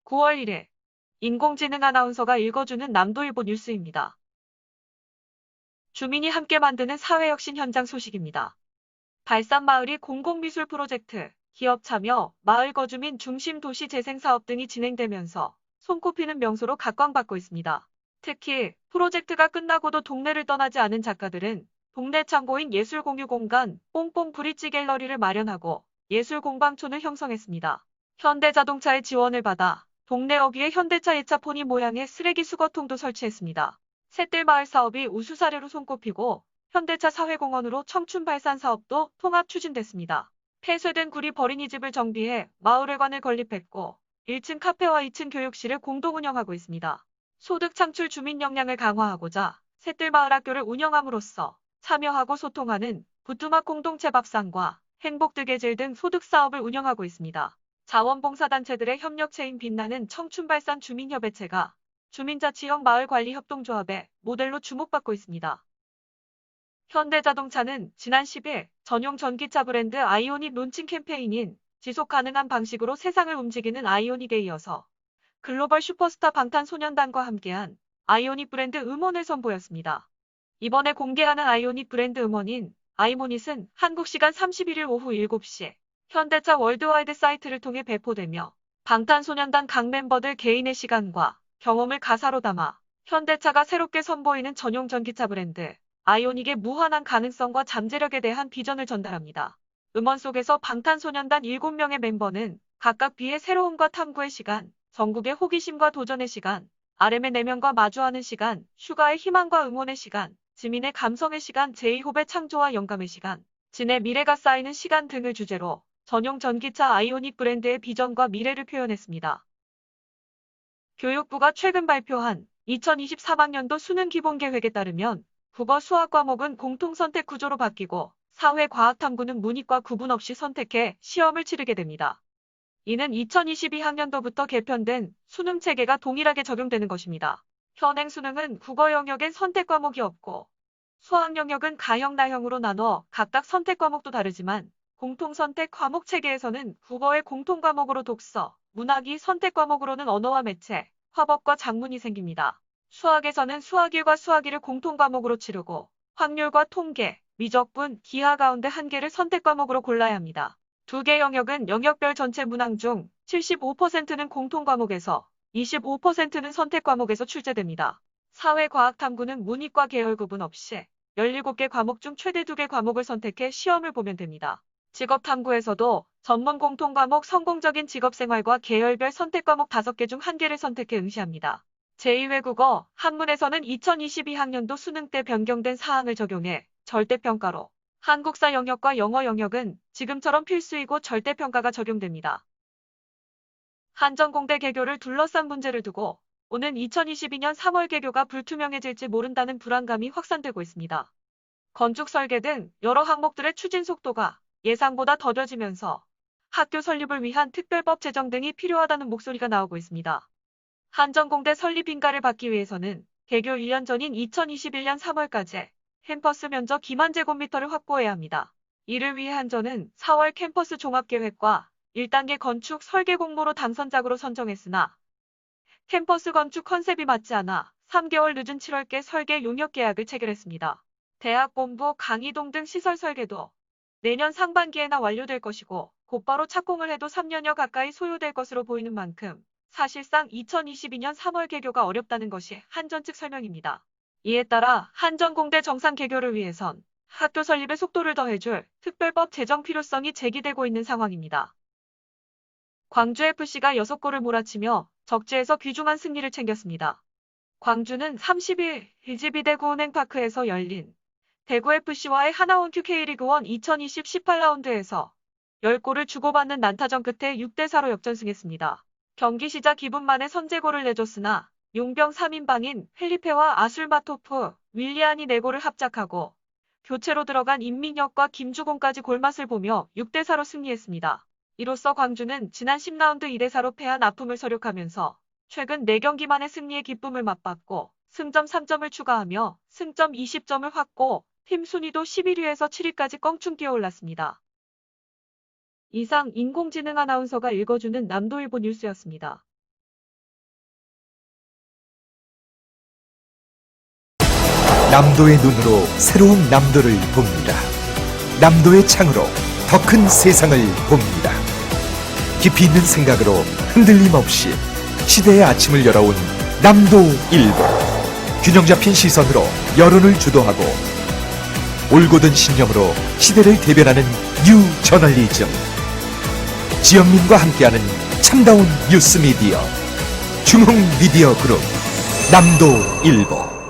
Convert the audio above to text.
9월 1일 인공지능 아나운서가 읽어주는 남도일보 뉴스입니다. 주민이 함께 만드는 사회혁신 현장 소식입니다. 발산마을이 공공미술 프로젝트, 기업 참여, 마을 거주민 중심 도시 재생 사업 등이 진행되면서 손꼽히는 명소로 각광받고 있습니다. 특히 프로젝트가 끝나고도 동네를 떠나지 않은 작가들은 동네 창고인 예술공유공간 뽕뽕 브릿지 갤러리를 마련하고 예술공방촌을 형성했습니다. 현대자동차의 지원을 받아 동네 어귀에 현대차 예차 포니 모양의 쓰레기 수거통도 설치했습니다. 샛들마을 사업이 우수 사례로 손꼽히고 현대차 사회공헌으로 청춘 발산 사업도 통합 추진됐습니다. 폐쇄된 구리 버린이집을 정비해 마을회관을 건립했고 1층 카페와 2층 교육실을 공동 운영하고 있습니다. 소득 창출 주민 역량을 강화하고자 샛들마을 학교를 운영함으로써 참여하고 소통하는 부뚜막 공동체 밥상과 행복 뜨개질 등 소득 사업을 운영하고 있습니다. 자원봉사단체들의 협력체인 빛나는 청춘발산 주민협의체가 주민자치형 마을관리협동조합의 모델로 주목받고 있습니다. 현대자동차는 지난 10일 전용 전기차 브랜드 아이오닉 론칭 캠페인인 지속가능한 방식으로 세상을 움직이는 아이오닉에 이어서 글로벌 슈퍼스타 방탄소년단과 함께한 아이오닉 브랜드 음원을 선보였습니다. 이번에 공개하는 아이오닉 브랜드 음원인 아이모닛은 한국 시간 31일 오후 7시 현대차 월드와이드 사이트를 통해 배포되며 방탄소년단 각 멤버들 개인의 시간과 경험을 가사로 담아 현대차가 새롭게 선보이는 전용 전기차 브랜드 아이오닉의 무한한 가능성과 잠재력에 대한 비전을 전달합니다. 음원 속에서 방탄소년단 7명의 멤버는 각각 비의 새로움과 탐구의 시간, 정국의 호기심과 도전의 시간, RM의 내면과 마주하는 시간, 슈가의 희망과 응원의 시간, 지민의 감성의 시간, 제이홉의 창조와 영감의 시간, 진의 미래가 쌓이는 시간 등을 주제로 전용 전기차 아이오닉 브랜드의 비전과 미래를 표현했습니다. 교육부가 최근 발표한 2023학년도 수능 기본계획에 따르면 국어 수학 과목은 공통선택 구조로 바뀌고 사회과학탐구는 문이과 구분 없이 선택해 시험을 치르게 됩니다. 이는 2022학년도부터 개편된 수능 체계가 동일하게 적용되는 것입니다. 현행 수능은 국어 영역엔 선택 과목이 없고 수학 영역은 가형, 나형으로 나눠 각각 선택 과목도 다르지만 공통선택 과목 체계에서는 국어의 공통과목으로 독서, 문학이 선택 과목으로는 언어와 매체, 화법과 작문이 생깁니다. 수학에서는 수학일과 수학이를 공통과목으로 치르고 확률과 통계, 미적분, 기하 가운데 한 개를 선택 과목으로 골라야 합니다. 두 개 영역은 영역별 전체 문항 중 75%는 공통과목에서 25%는 선택 과목에서 출제됩니다. 사회과학탐구는 문이과 계열 구분 없이 17개 과목 중 최대 2개 과목을 선택해 시험을 보면 됩니다. 직업탐구에서도 전문 공통과목 성공적인 직업생활과 계열별 선택과목 5개 중 1개를 선택해 응시합니다. 제2외국어, 한문에서는 2022학년도 수능 때 변경된 사항을 적용해 절대평가로 한국사 영역과 영어 영역은 지금처럼 필수이고 절대평가가 적용됩니다. 한전공대 개교를 둘러싼 문제를 두고 오는 2022년 3월 개교가 불투명해질지 모른다는 불안감이 확산되고 있습니다. 건축 설계 등 여러 항목들의 추진 속도가 예상보다 더뎌지면서 학교 설립을 위한 특별법 제정 등이 필요하다는 목소리가 나오고 있습니다. 한전공대 설립 인가를 받기 위해서는 개교 1년 전인 2021년 3월까지 캠퍼스 면적 2만 제곱미터를 확보해야 합니다. 이를 위해 한전은 4월 캠퍼스 종합계획과 1단계 건축 설계 공모로 당선작으로 선정했으나 캠퍼스 건축 컨셉이 맞지 않아 3개월 늦은 7월께 설계 용역 계약을 체결했습니다. 대학 본부, 강의동 등 시설 설계도 내년 상반기에나 완료될 것이고 곧바로 착공을 해도 3년여 가까이 소요될 것으로 보이는 만큼 사실상 2022년 3월 개교가 어렵다는 것이 한전 측 설명입니다. 이에 따라 한전공대 정상 개교를 위해선 학교 설립에 속도를 더해줄 특별법 제정 필요성이 제기되고 있는 상황입니다. 광주FC가 6골을 몰아치며 적지에서 귀중한 승리를 챙겼습니다. 광주는 30일 일지비 대구 은행파크에서 열린 대구FC와의 하나원큐 K리그1 2020 18라운드에서 10골을 주고받는 난타전 끝에 6대4로 역전승했습니다. 경기 시작 2분 만에 선제골을 내줬으나 용병 3인방인 펠리페와 아술마토프, 윌리안이 4골을 합작하고 교체로 들어간 임민혁과 김주공까지 골맛을 보며 6대4로 승리했습니다. 이로써 광주는 지난 10라운드 2대4로 패한 아픔을 서력하면서 최근 4경기 만의 승리의 기쁨을 맛봤고 승점 3점을 추가하며 승점 20점을 확보, 팀 순위도 11위에서 7위까지 껑충 뛰어올랐습니다. 이상 인공지능 아나운서가 읽어주는 남도일보 뉴스였습니다. 남도의 눈으로 새로운 남도를 봅니다. 남도의 창으로 더 큰 세상을 봅니다. 깊이 있는 생각으로 흔들림 없이 시대의 아침을 열어온 남도일보. 균형 잡힌 시선으로 여론을 주도하고 올곧은 신념으로 시대를 대변하는 뉴 저널리즘. 지역민과 함께하는 참다운 뉴스 미디어 중흥 미디어 그룹 남도일보.